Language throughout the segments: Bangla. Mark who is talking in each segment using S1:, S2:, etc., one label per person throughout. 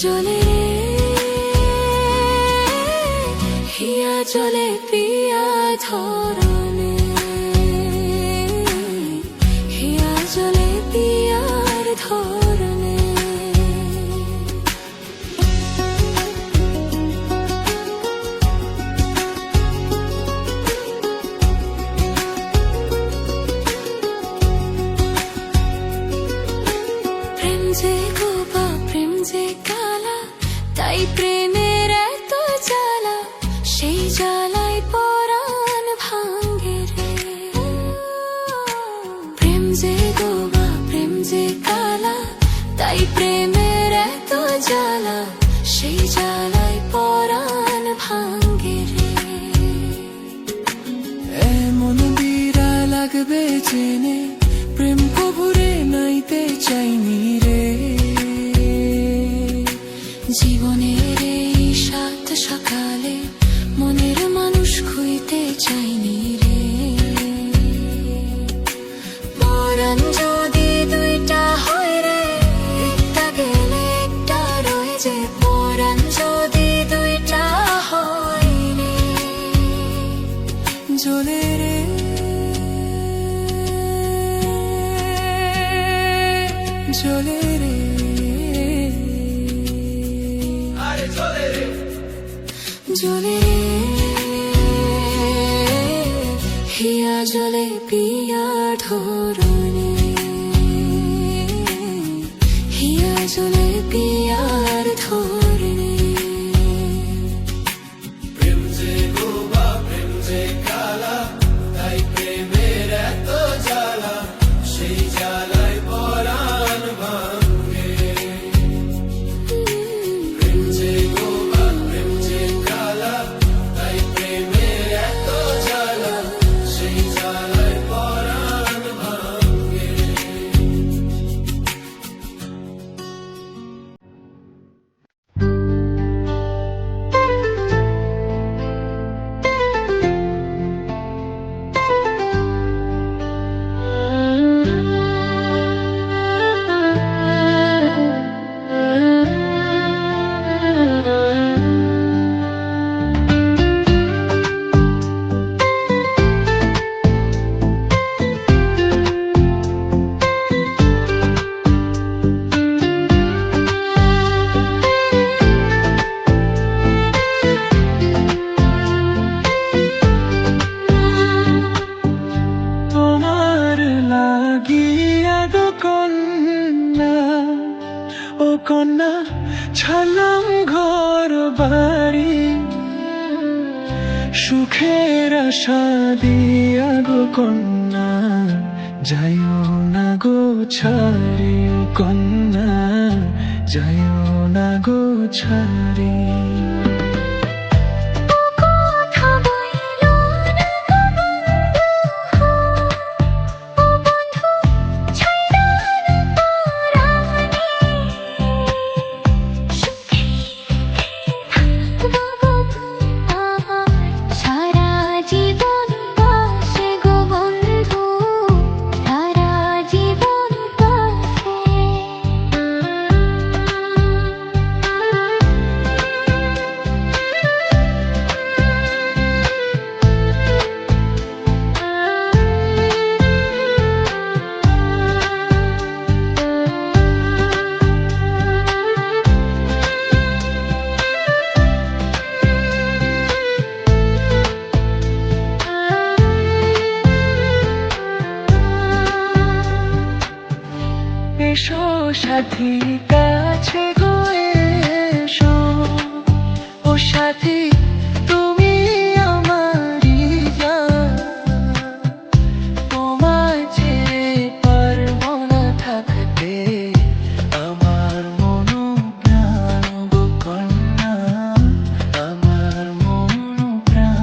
S1: জলে হিয়া জলে পিয়া ধরনে হিয়া জলে পিয়ার ধরনে প্রেম যে গোপা প্রেম যে কালা তাই প্রেমের এত জ্বালা সেই জ্বালায় পরাণ ভাঙ্গে রে প্রেম যে গোপা প্রেম যে কালা তাই প্রেমের এত জ্বালা সেই জ্বালায় পরাণ ভাঙ্গে রে এমন বিড়া লাগবে জেনে প্রেম কবুরে নাইতে চাইনি রে জীবনের এই সাত সকালে মনের মানুষ খুইতে চাইনি রে পরাণ যদি দুইটা হয় রে একটা গেলে একটা রয়ে যে পরাণ যদি দুইটা হয় রে জ্বলে রে জ্বলে রে জলে হিয়া জলে পিয়া ধরনে হিয়া জলে পিয়ার ধরনে
S2: প্রেম যে গোবা প্রেম যে কালা তাই প্রেমের এত জ্বালা সেই জ্বালায় পরাণ ভাঙ্গে প্রেম যে গোবা প্রেম যে কালা তাই প্রেমের এত জ্বালা সেই জ্বালায় পরাণ ভাঙ্গে
S3: তোমার লাগিয়া গো কন্যা ও কন্যা ছালাম ঘর বাড়ি সুখের আশা দিয়া গো কন্যা যাইও না গো ছাড়ি ও কন্যা যাইও না গো ছাড়ি
S1: সারা জীবন পাশে গো বন্ধু সারা জীবন পাশে
S3: এসো সাথী কাছে গো এসো, ও সাথী তুমি আমারই জান, তোমায় যে পারবো না থাকতে, আমার মন প্রাণ গো কন্যা, আমার মন প্রাণ।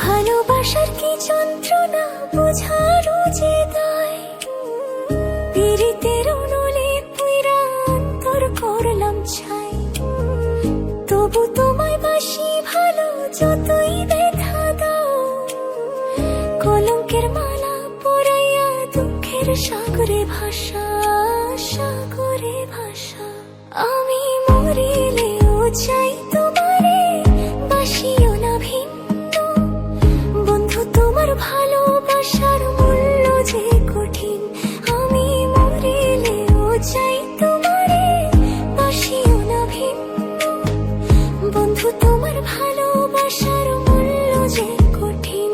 S1: ভালোবাসার কি যন্ত্রণা বোঝারও যে দায়, পীড়িতের নলে পুইরা অন্তর করলাম ছাই, তবু তোমায় বাসি ভালো যতই ব্যথা দাও, কলঙ্কের মালা পরাইয়া দুঃখের সাগরে ভাষা, সাগরে ভাষা। আমি মরিলেও চাই তোমারে, বাসিও না ভিন্ন বন্ধু, তোমার ভালোবাসার মূল্য যে কঠিন। আমি মরিলেও চাই তোমারে, বাসিও না ভিন্ন বন্ধু, তোমার ভালোবাসার মূল্য যে কঠিন।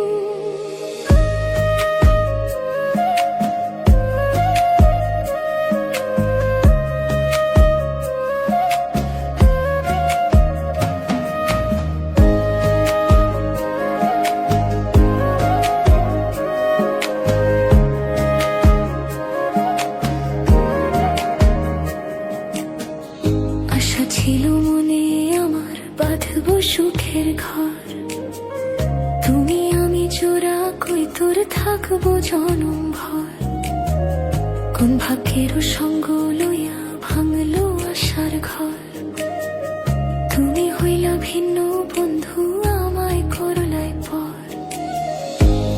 S1: আশা ছিল মনে আমার বাঁধবো সুখের ঘর, তুমি আমি জোড়া কই তোর থাকবো জনম ভর, কোন ভাগ্যের সঙ্গ লইয়া ভাঙলো আশার ঘর, তুমি হইলা ভিন্ন বন্ধু আমায় করলাই পর।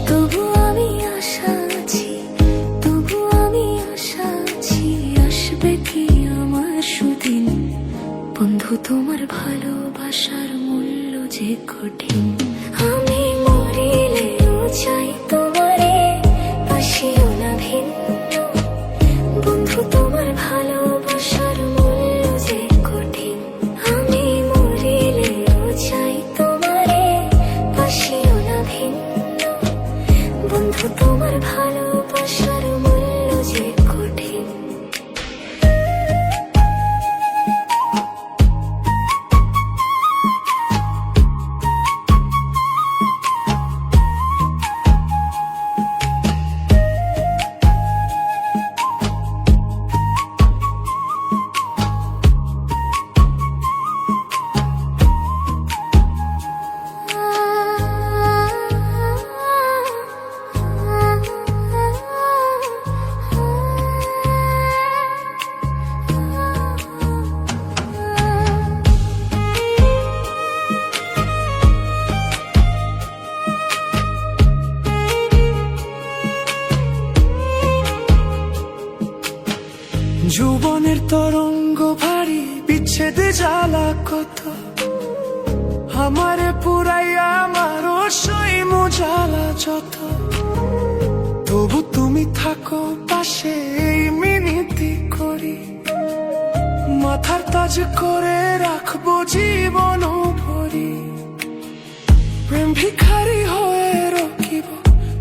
S1: তবু আমি আশা আছি, তবু আমি আশা আছি, আসবে কি আমার সুদিন বন্ধু, তোমার ভালোবাসার মূল্য যে কঠিন। আমি মরিলেও চাই তোমারে, বাসিও না ভিন্ন বন্ধু, তোমার ভালোবাসার মূল্য যে কঠিন। আমি মরিলেও চাই তোমারে, বাসিও না ভিন্ন বন্ধু, তোমার ভালোবাসার মূল্য যে কঠিন।
S3: যৌবনের তরঙ্গ ভারী, বিচ্ছেদে জ্বালা কত, আমারে পুরাইয়া আমার সইম জ্বালা যত, তবু তুমি থাকো পাশে এই মিনতি করি, মাথার তাজ করে রাখবো জীবন ভরি। প্রেম ভিখারি হয়ে রকিব,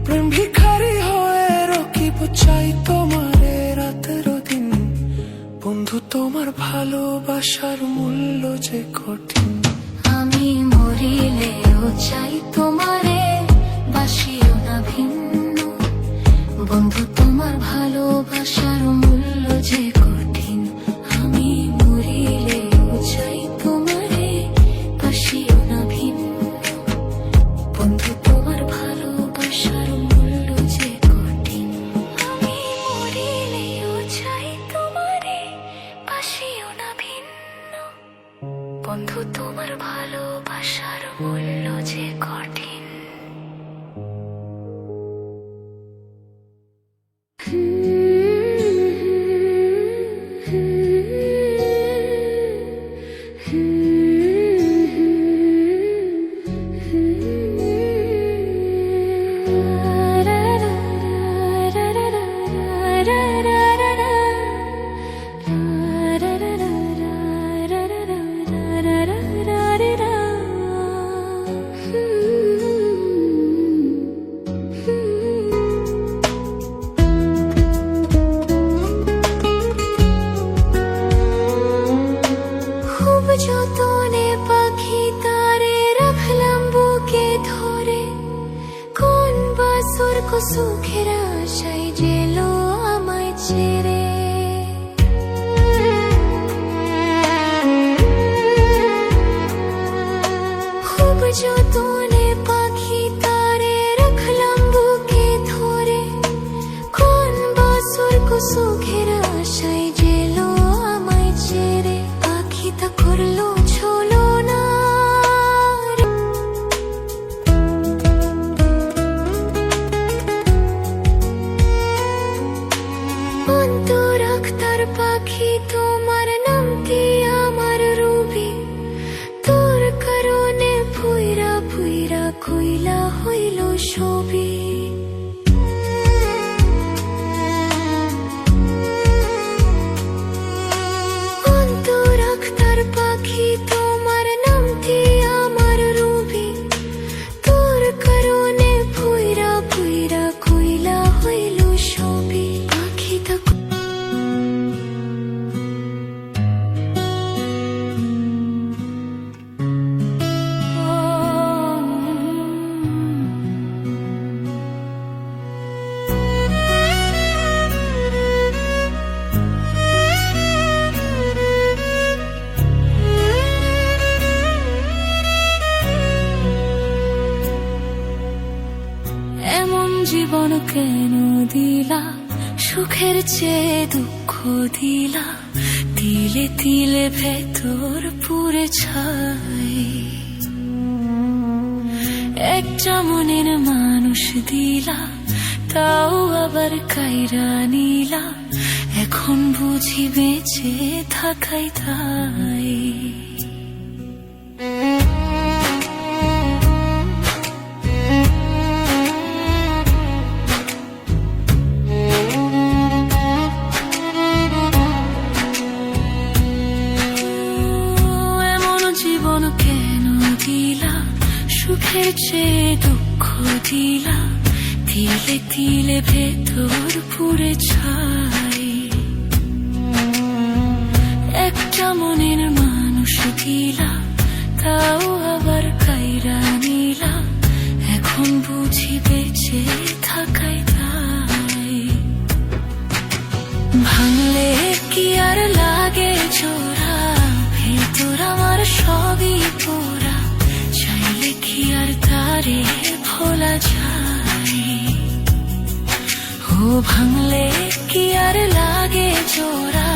S3: প্রেম ভিখারি হয়ে রকিব, চাই তোমারে রাতের দিন। বন্ধু তোমার ভালোবাসার মূল্য যে কঠিন।
S1: আমি মরিলেও চাই তোমারে, বাসিও না ভিন্ন। বন্ধু তোমার ভালোবাসার মূল্য যে কঠিন। আমি মরিলেও চাই তোমারে, বাসিও না ভিন্ন। বন্ধু তোমার ভালোবাসার মূল্য যে কঠিন। আমি মরিলেও চাই তোমারে, বাসিও না ভিন্ন। বন্ধু তোমার ভালোবাসার মূল্য যে কঠিন। খুব যতনে পাখি তারে রাখলাম বুকে ধরে, কোন বাসর সুখের আশায় জেলো আমায় ছেড়ে। খুব যতনে পাখি তারে রাখলাম বুকে ধরে, কোন বাসর সুখের আশায় জেলো আমায় ছেড়ে। পাখিটা করলো ছলো না রে। অন্তর আখতার পাখি তোমার নামটি আমার রুবি, তোর কারণে ফুইরা ফুইরা কইলা হইল ছবি। অন্তর আখতার পাখি তোমার নামটি আমার রুবি, তোর কারণে ফুইরা ফুইরা কইলা হইল ছবি। পাখিটা এমন জীবন কেন দিলা, সুখের চেয়ে দুঃখ দিলা। তিলে তিলে ভেতর পুরে ছাই, একটা মনের মানুষ দিলা, তাও আবার কাইরা নিলা। এখন বুঝি বেঁচে থাকাই তাই। সুখের চেয়ে দুঃখ দিলা, তিলে তিলে ভেতর পুরে ছাই। একটা মনের মানুষ দিলা, তাও আবার কাইরা নিলা। এখন বুঝি বেঁচে থাকাই তাই। ভাঙলে কি আর লাগে জোড়া, ভেতর আমার সবই পোড়া। চাইলে কি আর তারে ভোলা যায়? ও ভাঙলে কি আর লাগে জোড়া,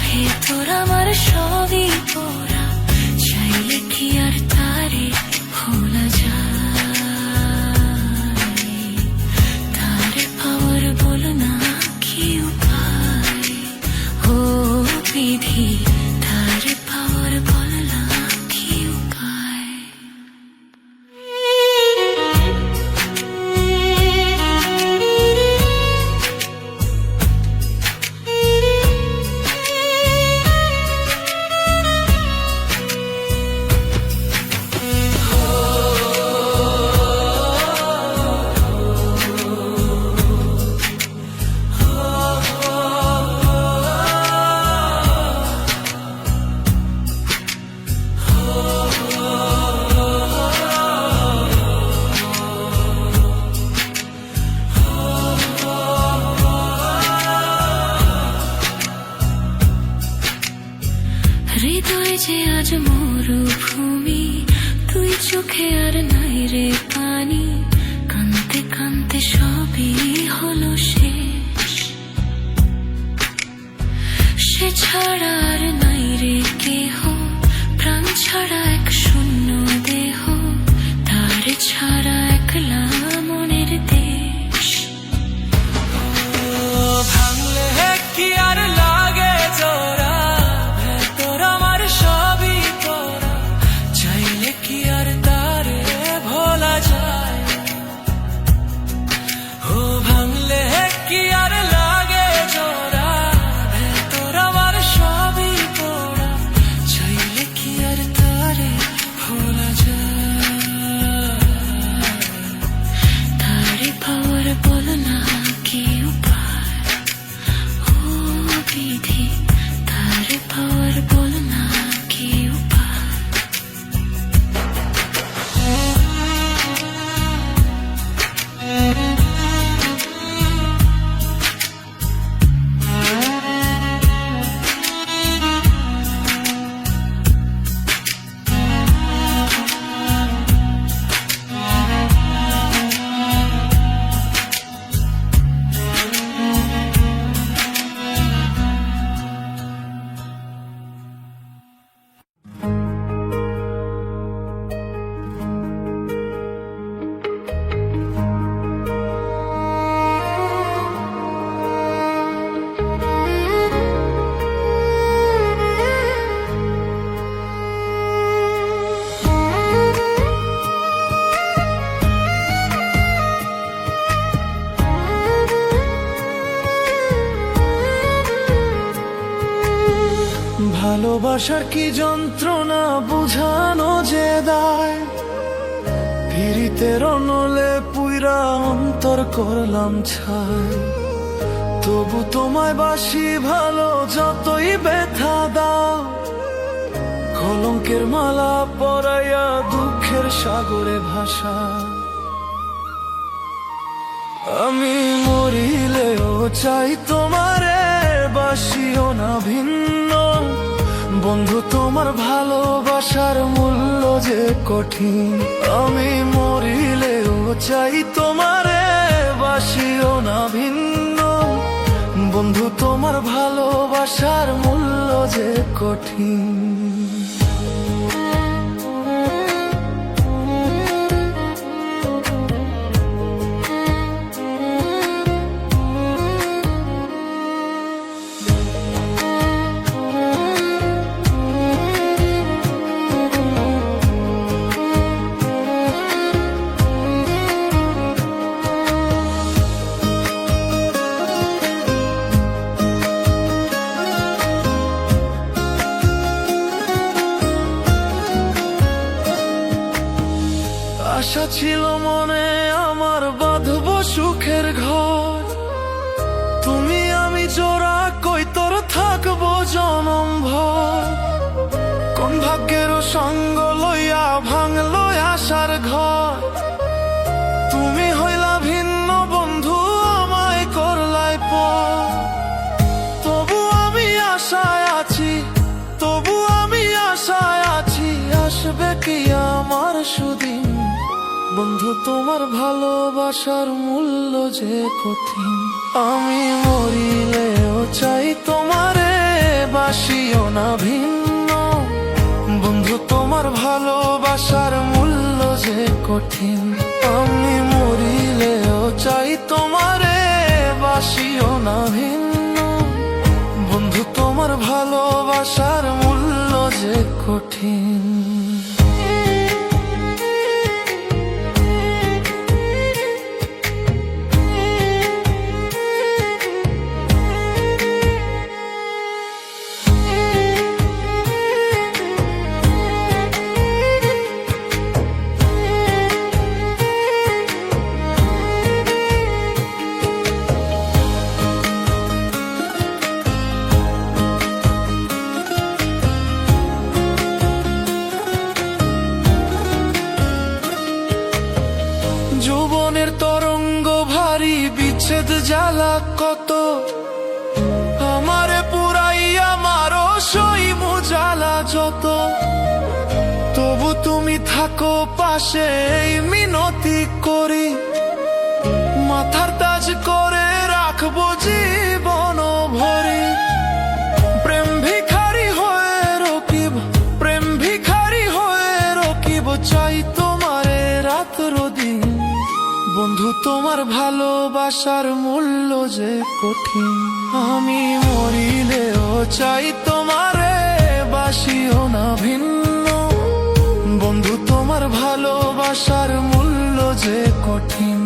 S1: ভেতর আমার সবই পোড়া। চাইলে কি আর তারে ভোলা যায়? তারে পাওয়ার বল না কি উপায়? ও বিধি, তারে পাওয়ার বল না কি উপায়? হৃদয় যে আজ মরুভূমি, তুই চোখে আর নাই রে পানি, কানতে কানতে সবই হলো শেষ। সে ছাড়া আর নাই রে কেহ, প্রাণ ছাড়া এক শূন্য দেহ, তার ছাড়া একলা মনের দেশ।
S3: ভাঙলে কি আর লাগে জোড়া, ভেতর আমার সবই তোরা, চাইলে কি আর তারে ভোলা যায়। ও ভাঙলে কি আর লাগে জোড়া, ভেতর আমার সবই তোরা, চাইলে কি আর তারে ভোলা যায়।
S1: তারে পাওয়ার বল না কি উপায়, ও বিধি, তারে পাওয়ার বল না কি উপায়।
S3: ভালোবাসার কি যন্ত্রণা বুঝানো যে দায়, পিরিতের নলে পুইরা অন্তর করলাম ছাই। তবু তোমায় বাসি ভালো যতই ব্যথা দাও, কলঙ্কের মালা পরাইয়া দুঃখের সাগরে ভাসা। আমি মরিলেও চাই তোমারে, বাসিও না ভিন্ন বন্ধু, তোমার ভালোবাসার মূল্য যে কঠিন। আমি মরিলেও চাই তোমারে, বাসিও না ভিন্ন বন্ধু, তোমার ভালোবাসার মূল্য যে কঠিন। আশা ছিল মনে আমার বাঁধব সুখের ঘর, তুমি আমি জোড়া কই তোর থাকবো জনম ভর। কোন ভাগ্যের সঙ্গ লইয়া ভাঙলো আশার ঘর, তুমি হইলা ভিন্ন বন্ধু আমায় করলাই পর। তবু আমি আশায় আছি, তবু আমি আশায় আছি, আসবে কি আমার সুদিন। বন্ধু তোমার ভালোবাসার মূল্য যে কঠিন। আমি মরিলেও চাই তোমারে, বাসিও না ভিন্ন বন্ধু, তোমার ভালোবাসার মূল্য যে কঠিন। আমি মরিলেও চাই তোমারে, বাসিও না ভিন্ন বন্ধু, তোমার ভালোবাসার মূল্য যে কঠিন। যৌবনের তরঙ্গ ভারী, বিচ্ছেদ জ্বালা কত, আমারে পুরাইয়া মারো সইমু জ্বালা যত, তবু তুমি থাকো পাশে এই মিনতি করি। মাথার তাজ করে রাখবো জীবন ভরি। প্রেম ভিখারি হয়ে রকিব, প্রেম ভিখারি হয়ে রকিব, চাই তোমারে রাত্র দিন। বন্ধু তোমার ভালোবাসার মূল্য যে কঠিন, আমি মরিলেও চাই তোমারে বাসিও না ভিন্ন। বন্ধু তোমার ভালোবাসার মূল্য যে কঠিন,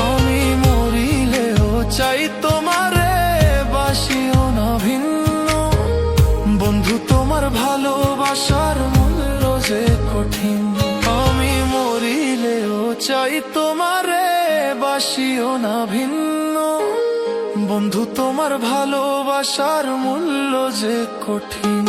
S3: আমি মরিলেও চাই তোমারে বাসিও না ভিন্ন। বন্ধু তোমার ভালোবাসার মূল্য যে কঠিন, আমি মরিলেও চাই তোমারে বাসিও না ভিন্ন। বন্ধু তোমার ভালোবাসার মূল্য যে কঠিন।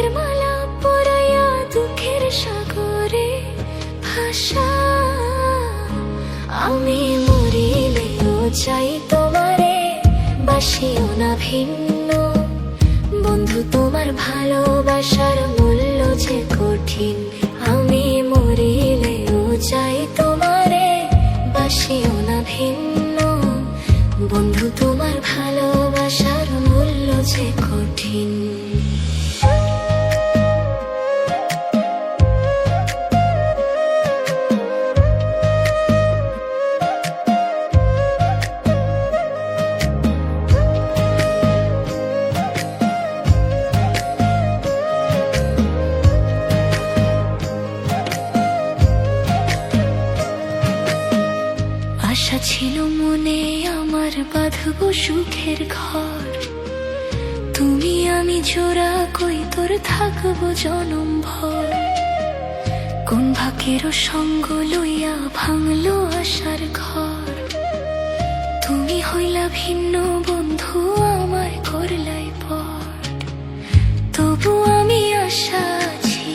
S1: ফুলের মালা পরাইয়া দুঃখের সাগরে ভাষা আমি মরিলেও চাই তোমারে বাসিও না ভিন্ন বন্ধু তোমার ভালোবাসার মূল্য যে কঠিন আমি মরিলেও চাই তোমারে বাসিও না ভিন্ন বন্ধু তোমার ভালোবাসার মূল্য যে কঠিন আশা ছিল মনে আমার বাঁধবো সুখের ঘর তুমি আমি জোড়া কই তোর থাকবো জনম ভর কোন ভাগ্যের সঙ্গ লইয়া ভাঙলো আশার ঘর তুমি হইলা ভিন্ন বন্ধু আমায় করলাই পর তবু আমি আশা আছি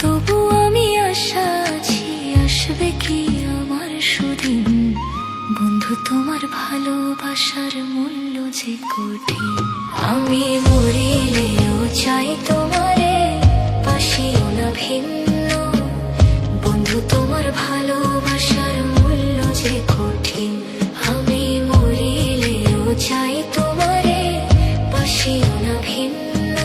S1: তবু আমি আশা আছি আসবে কি আমার সুদিন বন্ধু তোমার ভালোবাসার মূল্য যে কঠিন আমি মরিলেও চাই তোমারে বাসিও না ভিন্ন বন্ধু তোমার ভালোবাসার মূল্য যে কঠিন আমি মরিলেও চাই তোমারে বাসিও না ভিন্ন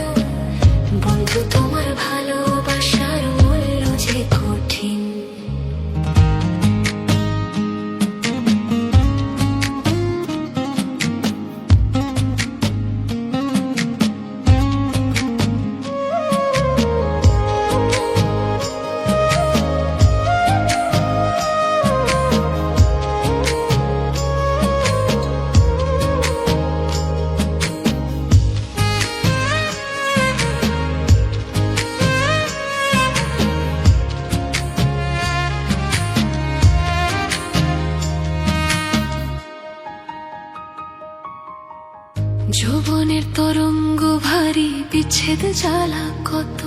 S1: বন্ধু তোমার ভালোবাসার মূল্য যে কঠিন যৌবনের তরঙ্গ ভারী বিচ্ছেদ জ্বালা কত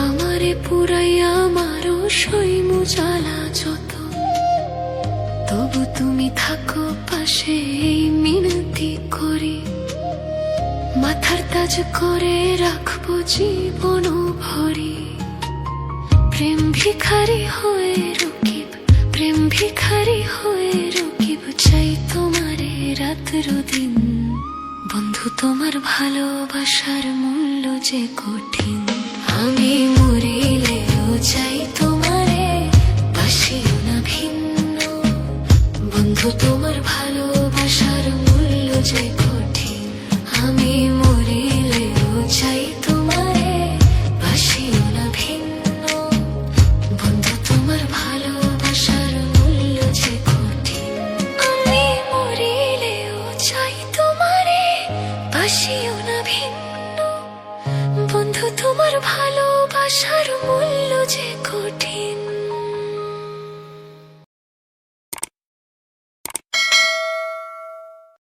S1: আমারে পুরাইয়া মারো সইমু জ্বালা যত তবু তুমি থাকো পাশে এই মিনতি করি মাথার তাজ করে রাখবো জীবন ভরি প্রেম ভিখারি হয়ে রকিব প্রেম ভিখারি হয়ে রকিব চাই তোমারে রাত্র দিন বন্ধু তোমার ভালোবাসার মূল্য যে কঠিন আমি মরিলেও চাই তোমারে বাসিও না ভিন্ন বন্ধু তোমার ভালোবাসার মূল্য যে কঠিন আমি মরিলেও চাই তোমারে বাসিও না ভিন্ন বন্ধু তোমার ভালোবাসার মূল্য যে কঠিন আমি মরিলেও চাই তোমারে বাসিও না ভিন্ন বন্ধু তোমার ভালোবাসার মূল্য যে